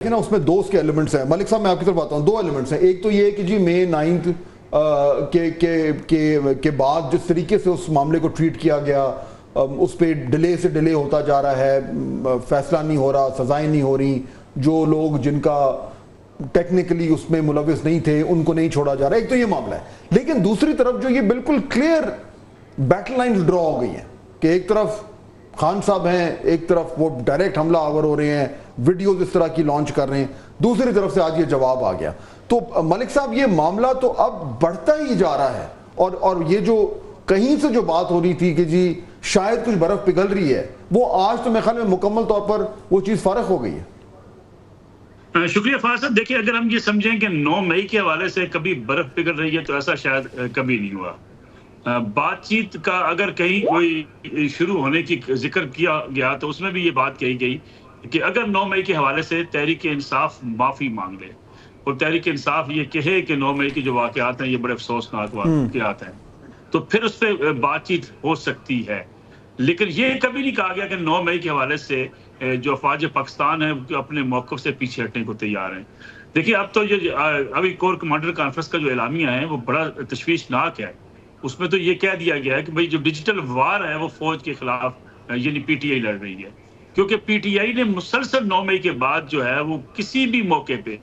نا اس میں دو اس کے ایلیمنٹس ہیں ملک صاحب، میں آپ کی طرف آتا ہوں. دو ایلیمنٹس ہیں. ایک تو یہ کہ جی مئی 9 کے بعد جس طریقے سے اس معاملے کو ٹریٹ کیا گیا، اس پہ ڈیلے سے ڈیلے ہوتا جا رہا ہے، فیصلہ نہیں ہو رہا، سزائیں نہیں ہو رہی، جو لوگ جن کا ٹیکنیکلی اس میں ملوث نہیں تھے ان کو نہیں چھوڑا جا رہا. ایک تو یہ معاملہ ہے. لیکن دوسری طرف جو یہ بالکل کلیئر بیٹل لائنز ڈرا ہو گئی ہیں کہ ایک طرف خان صاحب ہیں، ایک طرف وہ ڈائریکٹ حملہ آور ہو رہے ہیں، ویڈیوز اس طرح کی لانچ کر رہے ہیں، دوسری طرف سے آج یہ جواب آ گیا. تو ملک صاحب یہ معاملہ تو اب بڑھتا ہی جا رہا ہے، اور یہ جو کہیں سے جو بات ہو رہی تھی کہ جی شاید کچھ برف پگھل رہی ہے، وہ آج تو میرے خیال میں مکمل طور پر وہ چیز فارغ ہو گئی ہے. شکریہ فاضل صاحب. دیکھیں اگر ہم یہ سمجھیں کہ 9 مئی کے حوالے سے کبھی برف پگھل رہی ہے تو ایسا شاید کبھی نہیں ہوا. بات چیت کا اگر کہیں کوئی شروع ہونے کی ذکر کیا گیا تو اس میں بھی یہ بات کہی گئی کہ اگر 9 مئی کے حوالے سے تحریک انصاف معافی مانگ لے اور تحریک انصاف یہ کہے کہ 9 مئی کے جو واقعات ہیں یہ بڑے افسوسناک واقعات ہیں، تو پھر اس پہ بات چیت ہو سکتی ہے. لیکن یہ کبھی نہیں کہا گیا کہ 9 مئی کے حوالے سے جو افواج پاکستان ہیں وہ اپنے موقف سے پیچھے ہٹنے کو تیار ہیں. دیکھیے اب تو یہ ابھی کور کمانڈر کانفرنس کا جو اعلامیہ ہے وہ بڑا تشویشناک ہے. اس میں تو یہ کہہ دیا گیا ہے کہ بھئی جو ڈیجیٹل وار ہے وہ فوج کے خلاف یعنی پی ٹی آئی لڑ رہی ہے، کیونکہ پی ٹی آئی نے مسلسل 9 مئی کے بعد جو ہے وہ کسی بھی موقع پہ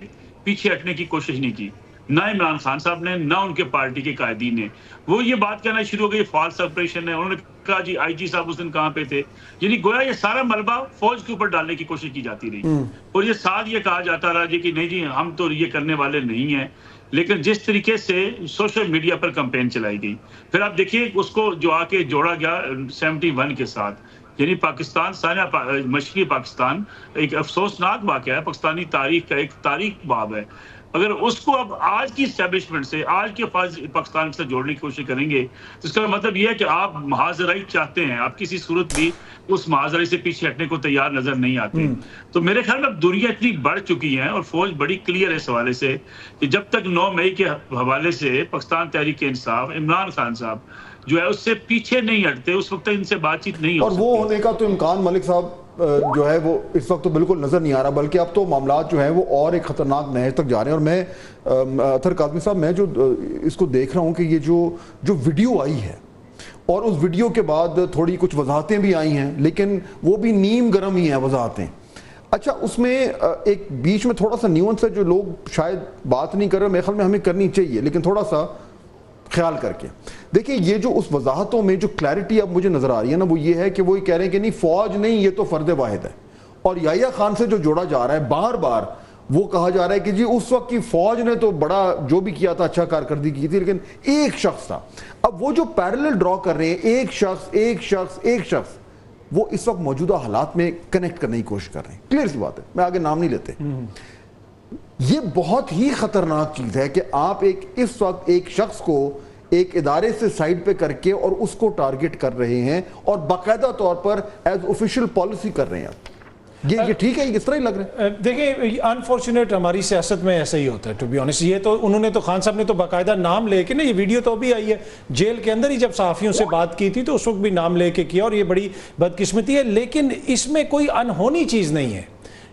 پیچھے ہٹنے کی کوشش نہیں کی، نہ عمران خان صاحب نے نہ ان کے پارٹی کے قائدین نے. وہ یہ بات کہنا شروع ہو گئی فالس آپریشن ہے. انہوں نے کہا جی آئی جی صاحب اس دن کہاں پہ تھے، یعنی گویا یہ سارا ملبہ فوج کے اوپر ڈالنے کی کوشش کی جاتی رہی. اور یہ ساتھ یہ کہا جاتا رہا جی کہ نہیں جی ہم تو یہ کرنے والے نہیں ہیں. لیکن جس طریقے سے سوشل میڈیا پر کمپین چلائی گئی، پھر آپ دیکھیے اس کو جو آ کے جوڑا گیا 71 کے ساتھ، یعنی پاکستان سانحہ مشرقی پاکستان ایک افسوسناک واقعہ ہے، پاکستانی تاریخ کا ایک تاریخ باب ہے. اگر اس کو اب آج کی اسٹیبلشمنٹ سے، آج کے پاکستان سے جوڑنے کی کوشش کریں گے تو اس کا مطلب یہ ہے کہ آپ محاذرائی چاہتے ہیں، آپ کسی صورت بھی اس محاذرائی سے پیچھے ہٹنے کو تیار نظر نہیں آتے. تو میرے خیال میں اب دنیا اتنی بڑھ چکی ہے اور فوج بڑی کلیئر ہے اس حوالے سے کہ جب تک 9 مئی کے حوالے سے پاکستان تحریک انصاف عمران خان صاحب جو ہے اس سے پیچھے نہیں ہٹتے، اس وقت ان سے بات چیت نہیں ہو سکتی. اور وہ ہونے کا تو امکان ملک صاحب جو ہے وہ اس وقت تو بالکل نظر نہیں آ رہا، بلکہ اب تو معاملات جو ہیں وہ اور ایک خطرناک نہج تک جا رہے ہیں. اور میں اطہر کاظمی صاحب میں جو اس کو دیکھ رہا ہوں کہ یہ جو ویڈیو آئی ہے اور اس ویڈیو کے بعد تھوڑی کچھ وضاحتیں بھی آئی ہیں، لیکن وہ بھی نیم گرم ہی ہیں وضاحتیں. اچھا اس میں ایک بیچ میں تھوڑا سا نیونس ہے جو لوگ شاید بات نہیں کر رہے، میرے خیال میں ہمیں کرنی چاہیے لیکن تھوڑا سا خیال کر کے دیکھیں. یہ جو اس وضاحتوں میں جو کلیئرٹی اب مجھے نظر آ رہی ہے نا، وہ یہ ہے کہ وہ کہہ رہے ہیں کہ نہیں فوج نہیں، یہ تو فرد واحد ہے. اور یحییٰ خان سے جو جوڑا جا رہا ہے بار بار، وہ کہا جا رہا ہے کہ جی اس وقت کی فوج نے تو بڑا جو بھی کیا تھا اچھا کارکردگی کی تھی، لیکن ایک شخص تھا. اب وہ جو پیرلل ڈرا کر رہے ہیں ایک شخص وہ اس وقت موجودہ حالات میں کنیکٹ کرنے کی کوشش کر رہے ہیں. کلیئر سی بات ہے، میں آگے نام نہیں لیتے. یہ بہت ہی خطرناک چیز ہے کہ آپ اس وقت ایک شخص کو ایک ادارے سے سائڈ پہ کر کے اور اس کو ٹارگٹ کر رہے ہیں اور باقاعدہ طور پر ایز آفیشیل پالیسی کر رہے ہیں. یہ ٹھیک ہے؟ یہ کس طرح ہی لگ رہا ہے؟ دیکھیں انفارچونیٹ ہماری سیاست میں ایسا ہی ہوتا ہے ٹو بی آنیسٹ. یہ تو انہوں نے تو خان صاحب نے تو باقاعدہ نام لے کے نا، یہ ویڈیو تو بھی آئی ہے جیل کے اندر ہی جب صحافیوں سے بات کی تھی تو اس وقت بھی نام لے کے کیا، اور یہ بڑی بدقسمتی ہے. لیکن اس میں کوئی انہونی چیز نہیں ہے.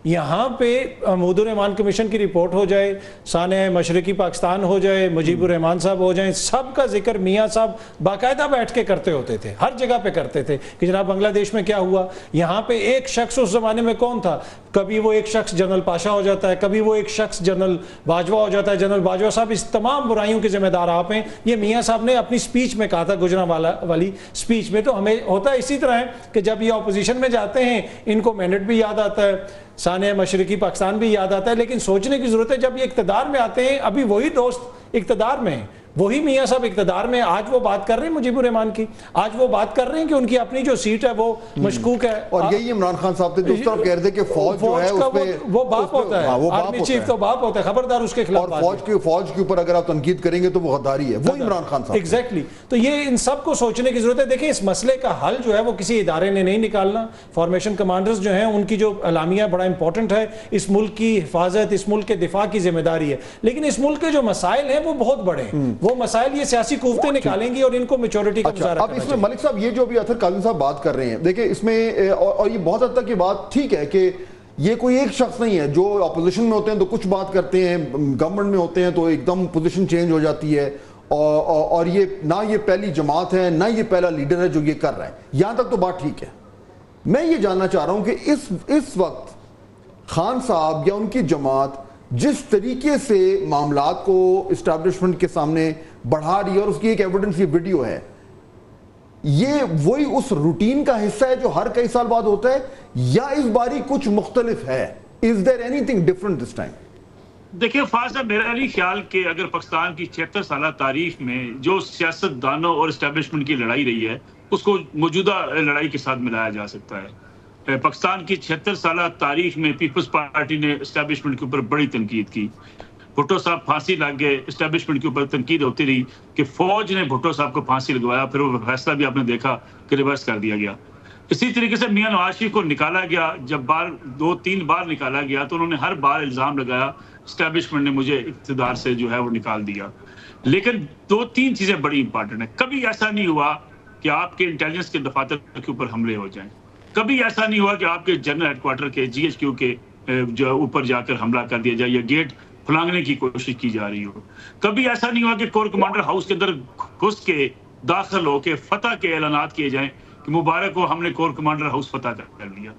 یہاں پہ محمود الرحمان کمیشن کی رپورٹ ہو جائے، سانحہ مشرقی پاکستان ہو جائے، مجیب الرحمان صاحب ہو جائیں، سب کا ذکر میاں صاحب باقاعدہ بیٹھ کے کرتے ہوتے تھے، ہر جگہ پہ کرتے تھے کہ جناب بنگلہ دیش میں کیا ہوا. یہاں پہ ایک شخص اس زمانے میں کون تھا، کبھی وہ ایک شخص جنرل پاشا ہو جاتا ہے، کبھی وہ ایک شخص جنرل باجوہ ہو جاتا ہے. جنرل باجوہ صاحب اس تمام برائیوں کے ذمہ دار آپ ہیں. یہ میاں صاحب نے اپنی سپیچ میں کہا تھا، گجرانوالہ والی سپیچ میں. تو ہمیں ہوتا ہے اسی طرح ہے کہ جب یہ اپوزیشن میں جاتے ہیں ان کو مینڈیٹ بھی یاد آتا ہے، سانحہ مشرقی پاکستان بھی یاد آتا ہے، لیکن سوچنے کی ضرورت ہے جب یہ اقتدار میں آتے ہیں، ابھی وہی دوست اقتدار میں ہیں، وہی میاں صاحب اقتدار میں. آج وہ بات کر رہے ہیں مجیب الرحمان کی، آج وہ بات کر رہے ہیں کہ ان کی اپنی جو سیٹ ہے وہ مشکوک ہے. اور یہی عمران خان صاحب تھے جو اس طرف کہہ رہے تھے کہ فوج جو ہے اس پہ وہ باپ ہوتا ہے، آرمی چیف تو باپ ہوتا ہے، خبردار اس کے خلاف. اور فوج کے اوپر اگر آپ تنقید کریں گے تو وہ غداری ہے، وہ عمران خان صاحب. ایگزیکٹلی. تو یہ ان سب کو سوچنے کی ضرورت ہے. دیکھیں اس مسئلے کا حل جو ہے وہ کسی ادارے نے نہیں نکالنا. فارمیشن کمانڈرز جو ہیں ان کی جو اعلامیہ بڑا امپورٹنٹ ہے، اس ملک کی حفاظت، اس ملک کے دفاع کی ذمہ داری ہے. لیکن اس ملک کے جو مسائل ہیں وہ بہت بڑے ہیں. وہ مسائل یہ سیاسی قوتیں نکالیں گی اور ان کو میچورٹی کا مظاہرہ کرنا چاہیے. اب اس میں ملک صاحب یہ جو بھی اطہر کاظمی صاحب بات کر رہے ہیں، دیکھیں اس میں اور یہ بہت حد تک یہ بات ٹھیک ہے کہ یہ کوئی ایک شخص نہیں ہے جو اپوزیشن میں ہوتے ہیں تو کچھ بات کرتے ہیں, گورنمنٹ میں ہوتے ہیں تو ایک دم پوزیشن چینج ہو جاتی ہے, اور یہ نہ یہ پہلی جماعت ہے نہ یہ پہلا لیڈر ہے جو یہ کر رہا ہے. یہاں تک تو بات ٹھیک ہے. میں یہ جاننا چاہ رہا ہوں کہ اس وقت خان صاحب یا ان کی جماعت جس طریقے سے معاملات کو اسٹیبلشمنٹ کے سامنے بڑھا رہی ہے, اور اس کی ایک ایویڈنس یہ ویڈیو ہے, یہ وہی اس روٹین کا حصہ ہے جو ہر کئی سال بعد ہوتا ہے, یا اس باری کچھ مختلف ہے؟ Is there anything different this time? دیکھیں فاضل صاحب, میرا نہیں خیال کہ اگر پاکستان کی 76 سالہ تاریخ میں جو سیاست دانوں اور اسٹیبلشمنٹ کی لڑائی رہی ہے اس کو موجودہ لڑائی کے ساتھ ملایا جا سکتا ہے. پاکستان کی 76 سالہ تاریخ میں پیپلز پارٹی نے اسٹیبلشمنٹ کے اوپر بڑی تنقید کی. بھٹو صاحب پھانسی لگ گئے, اسٹیبلشمنٹ کے اوپر تنقید ہوتی رہی کہ فوج نے بھٹو صاحب کو پھانسی لگوایا, پھر وہ فیصلہ بھی آپ نے دیکھا کہ ریورس کر دیا گیا. اسی طریقے سے میاں نواز شریف کو نکالا گیا, جب 2-3 بار نکالا گیا تو انہوں نے ہر بار الزام لگایا اسٹیبلشمنٹ نے مجھے اقتدار سے جو ہے وہ نکال دیا. لیکن 2-3 چیزیں بڑی امپارٹنٹ ہیں. کبھی ایسا نہیں ہوا کہ آپ کے انٹیلیجنس کے دفاتر کے اوپر حملے ہو جائیں. کبھی ایسا نہیں ہوا کہ آپ کے جنرل ہیڈ کوارٹر کے GHQ کے جو اوپر جا کر حملہ کر دیا جائے یا گیٹ پھلانگنے کی کوشش کی جا رہی ہو. کبھی ایسا نہیں ہوا کہ کور کمانڈر ہاؤس کے اندر گھس کے داخل ہو کے فتح کے اعلانات کیے جائیں کہ مبارک ہو ہم نے کور کمانڈر ہاؤس فتح کر لیا.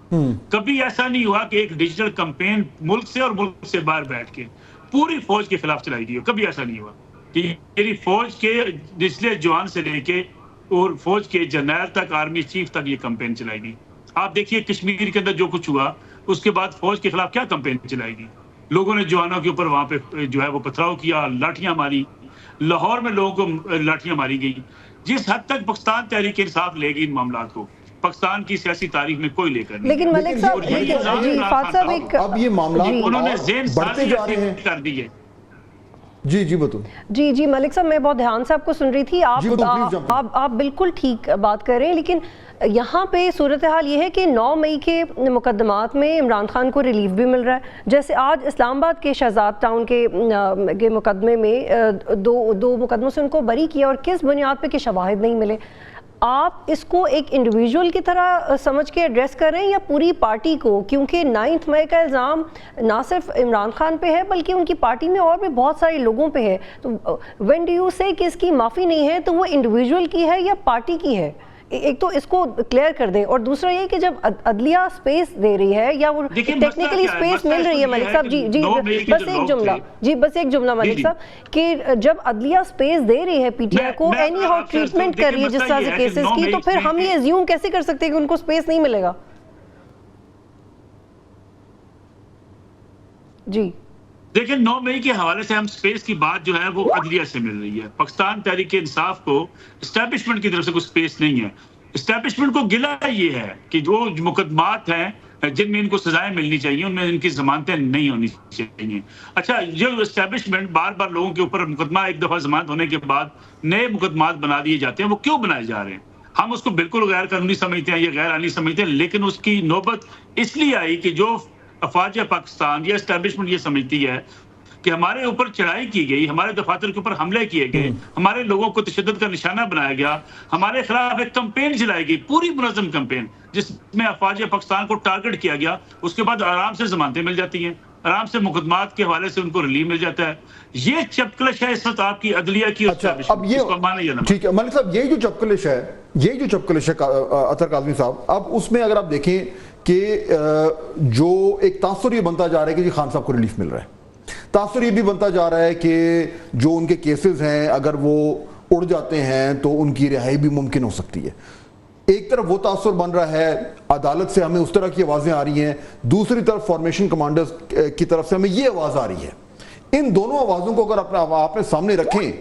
کبھی ایسا نہیں ہوا کہ ایک ڈیجیٹل کمپین ملک سے اور ملک سے باہر بیٹھ کے پوری فوج کے خلاف چلائی گئی ہو. کبھی ایسا نہیں ہوا کہ میری فوج کے نچلے جوان سے لے کے اور فوج کے جرنیل تک, آرمی چیف تک یہ کمپین چلائی گئی. آپ دیکھیے کشمیر کے اندر جو کچھ ہوا, اس کے بعد فوج کے خلاف کیا کمپین چلائی گئی. لوگوں نے جوانوں کے اوپر وہاں پہ جو ہے وہ پتھراؤ کیا, لاٹھیاں ماری. لاہور میں لوگوں کو لاٹھیاں ماری گئی. جس حد تک پاکستان تحریک انصاف لے گئی ان معاملات کو, پاکستان کی سیاسی تاریخ میں کوئی لے کر نہیں. لیکن ملک صاحب اب یہ معاملات انہوں نے ذہن بڑھتے جا رہے ہیں کر دی ہے. جی بتو. جی ملک صاحب, میں بہت دھیان سے آپ کو سن رہی تھی. آپ بالکل ٹھیک بات کر رہے ہیں, لیکن یہاں پہ صورتحال یہ ہے کہ 9 مئی کے مقدمات میں عمران خان کو ریلیف بھی مل رہا ہے. جیسے آج اسلام آباد کے شہزاد ٹاؤن کے مقدمے میں دو مقدموں سے ان کو بری کیا, اور کس بنیاد پہ کہ شواہد نہیں ملے. آپ اس کو ایک انڈیویجول کی طرح سمجھ کے ایڈریس کر رہے ہیں یا پوری پارٹی کو؟ کیونکہ 9 مئی کا الزام نہ صرف عمران خان پہ ہے بلکہ ان کی پارٹی میں اور بھی بہت سارے لوگوں پہ ہے. تو وین ڈو یو سے کہ اس کی معافی نہیں ہے تو وہ انڈیویجول کی ہے یا پارٹی کی ہے؟ ایک تو اس کو کلیئر کر دیں. اور دوسرا یہ کہ جب عدلیہ سپیس دے رہی ہے یا وہ ٹیکنیکلی سپیس مل رہی ہے ملک صاحب, بس ایک جملہ ملک صاحب, کہ جب عدلیہ سپیس دے رہی ہے پی ٹی آئی کو, اینی ہاؤ ٹریٹمنٹ کر رہی ہے جس طرح سے کیسز کی, تو پھر ہم یہ ایزیوم کیسے کر سکتے ہیں کہ ان کو سپیس نہیں ملے گا؟ جی دیکھیں 9 مئی کے حوالے سے ہم سپیس کی بات جو ہے وہ عدلیہ سے مل رہی ہے. پاکستان تحریک انصاف کو اسٹیبلشمنٹ کی طرف سے کوئی سپیس نہیں ہے. اسٹیبلشمنٹ کو گلہ یہ ہے کہ جو مقدمات ہیں جن میں ان کو سزائیں ملنی چاہیے ان میں ان کی ضمانتیں نہیں ہونی چاہیے. اچھا, جو اسٹیبلشمنٹ بار لوگوں کے اوپر مقدمہ ایک دفعہ ضمانت ہونے کے بعد نئے مقدمات بنا دیے جاتے ہیں, وہ کیوں بنائے جا رہے ہیں؟ ہم اس کو بالکل غیر قانونی سمجھتے ہیں, یہ غیر آئینی سمجھتے ہیں, لیکن اس کی نوبت اس لیے آئی کہ جو افواج پاکستان یا اسٹیبلشمنٹ یہ سمجھتی ہے کہ ہمارے اوپر چڑھائی کی گئی, ہمارے دفاتر کے اوپر حملے کیے گئے, ہمارے لوگوں کو تشدد کا نشانہ بنایا گیا, ہمارے خلاف ایک کمپین چلائی گئی, پوری منظم کمپین جس میں افواج پاکستان کو ٹارگٹ کیا گیا. اس کے بعد آرام سے ضمانتیں مل جاتی ہیں, آرام سے مقدمات کے حوالے سے ان کو ریلیف مل جاتا ہے. یہ چپکلش ہے اس وقت آپ کی عدلیہ کی. اب یہ ٹھیک ہے ملک صاحب, یہ جو چپکلش ہے اطہر کاظمی صاحب, اب اس میں اگر آپ دیکھیں کہ جو ایک تاثر یہ بنتا جا رہا ہے کہ جی خان صاحب کو ریلیف مل رہا ہے, تاثر یہ بھی بنتا جا رہا ہے کہ جو ان کے کیسز ہیں اگر وہ اڑ جاتے ہیں تو ان کی رہائی بھی ممکن ہو سکتی ہے. ایک طرف وہ تاثر بن رہا ہے, عدالت سے ہمیں اس طرح کی آوازیں آ رہی ہیں, دوسری طرف فارمیشن کمانڈرز کی طرف سے ہمیں یہ آواز آ رہی ہے. ان دونوں آوازوں کو اگر آپ نے سامنے رکھیں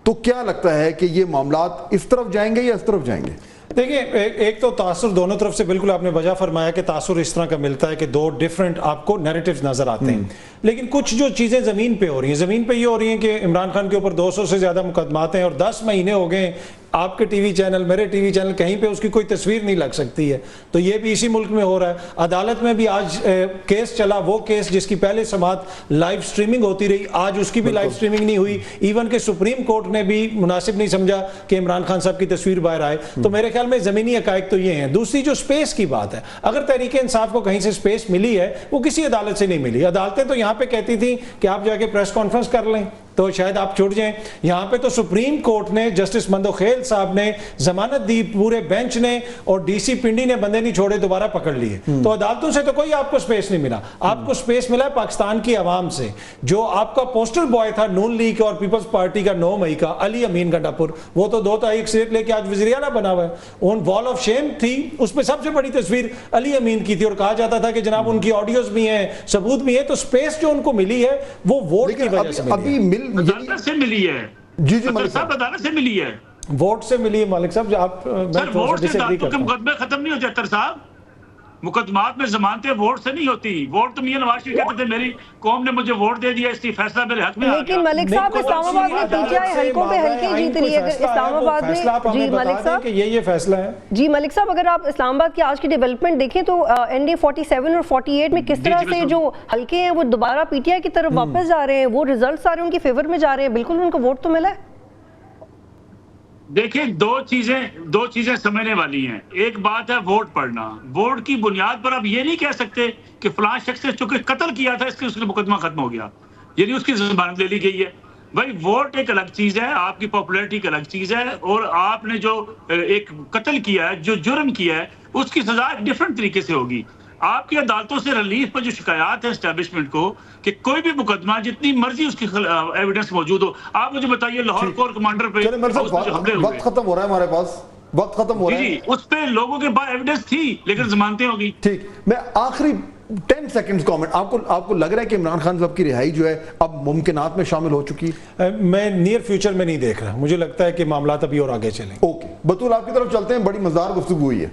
تو کیا لگتا ہے کہ یہ معاملات اس طرف جائیں گے یا اس طرف جائیں گے؟ دیکھیں, ایک تو تاثر دونوں طرف سے بالکل آپ نے وجہ فرمایا کہ تاثر اس طرح کا ملتا ہے کہ دو ڈیفرنٹ آپ کو نیریٹیوز نظر آتے ہیں. لیکن کچھ جو چیزیں زمین پہ ہو رہی ہیں, زمین پہ یہ ہو رہی ہیں کہ عمران خان کے اوپر 200 سے زیادہ مقدمات ہیں اور 10 مہینے ہو گئے آپ کے ٹی وی چینل, میرے ٹی وی چینل, کہیں پہ اس کی کوئی تصویر نہیں لگ سکتی ہے. تو یہ بھی اسی ملک میں ہو رہا ہے. عدالت میں بھی آج کیس چلا, وہ کیس جس کی پہلے سماعت لائیو سٹریمنگ ہوتی رہی, آج اس کی بھی لائیو سٹریمنگ نہیں ہوئی. ایون کہ سپریم کورٹ نے بھی مناسب نہیں سمجھا کہ عمران خان صاحب کی تصویر باہر آئے. تو میرے خیال میں زمینی حقائق تو یہ ہیں. دوسری جو سپیس کی بات ہے, اگر تحریک انصاف کو کہیں سے سپیس ملی ہے, وہ کسی عدالت سے نہیں ملی. عدالتیں تو یہاں پہ کہتی تھیں کہ آپ جا کے پریس کانفرنس کر لیں تو شاید آپ چھوٹ جائیں. یہاں پہ تو سپریم کورٹ نے, جسٹس مندوخیل صاحب نے ضمانت دی, پورے بینچ نے, اور ڈی سی پنڈی نے بندے نہیں چھوڑے, دوبارہ پکڑ لیے. تو عدالتوں سے تو کوئی آپ کو سپیس نہیں ملا. آپ کو سپیس ملا ہے پاکستان کی عوام سے. جو آپ کا پوسٹر بوائے تھا نون لیگ اور پیپلز پارٹی کا 9 مئی کا, علی امین گنڈاپور, وہ تو 2 تاریخ سے لے کے آج وزیر اعلیٰ بنا ہوا ہے. اون وال آف شیم تھی, اس پہ سب سے بڑی تصویر علی امین کی تھی, اور کہا جاتا تھا کہ جناب ان کی آڈیوز بھی ہیں, ثبوت بھی ہیں. تو سپیس جو ان کو ملی ہے وہ ووٹ کی وجہ سے ملی ہے. جی ملک صاحب عدالت سے ملی ہے, ووٹ سے ملی ہے. مالک صاحب آپ ووٹ سے مقدمے ختم نہیں ہوتے اتر صاحب. مقدمات میں ضمانتیں ووٹ سے نہیں ہوتی. ووٹ تو میاں نواز شریف کہتے تھے میری قوم نے مجھے ووٹ دے دیا, اس لیے فیصلہ میرے حق میں آ گیا. لیکن ملک صاحب اسلام آباد میں پی ٹی آئی حلقوں پہ حلقے جیت رہی ہے. اگر اسلام آباد میں, جی ملک صاحب کہ یہ فیصلہ ہے. جی ملک صاحب, اگر آپ اسلام آباد کی آج کی ڈیولپمنٹ دیکھیں تو این ڈی 47 اور 48 میں کس طرح سے جو حلقے ہیں وہ دوبارہ پی ٹی آئی کی طرف واپس جا رہے ہیں. وہ ریزلٹس آ رہے ہیں ان کی فیور میں جا رہے ہیں. بالکل ان کو ووٹ تو ملا ہے. دیکھیں دو چیزیں سمجھنے والی ہیں. ایک بات ہے ووٹ پڑھنا. ووٹ کی بنیاد پر آپ یہ نہیں کہہ سکتے کہ فلاں شخص نے چونکہ قتل کیا تھا اس کے مقدمہ ختم ہو گیا, یعنی اس کی ضمانت لے لی گئی ہے. بھائی ووٹ ایک الگ چیز ہے, آپ کی پاپولیرٹی ایک الگ چیز ہے, اور آپ نے جو ایک قتل کیا ہے, جو جرم کیا ہے, اس کی سزا ڈیفرنٹ طریقے سے ہوگی. آپ کی عدالتوں سے ریلیف پر جو شکایات ہیں اسٹیبلشمنٹ کو کہ کوئی بھی مقدمہ جتنی مرضی اس کی ایویڈنس موجود ہو, آپ مجھے بتائیے لاہور کور کمانڈر پہ وقت ختم ہو رہا ہے, ہمارے پاس وقت ختم ہو رہا ہے. اس پہ لوگوں کے پاس ایویڈنس تھی لیکن ضمانتیں ہوگی. ٹھیک, میں آخری 10 سیکنڈز کامنٹ, آپ کو لگ رہا ہے کہ عمران خان صاحب کی رہائی جو ہے اب ممکنات میں شامل ہو چکی؟ میں نیئر فیوچر میں نہیں دیکھ رہا. مجھے لگتا ہے کہ معاملات ابھی اور آگے چلیں. اوکے بطول, آپ کی طرف چلتے ہیں. بڑی مزدار گفتگو ہوئی ہے.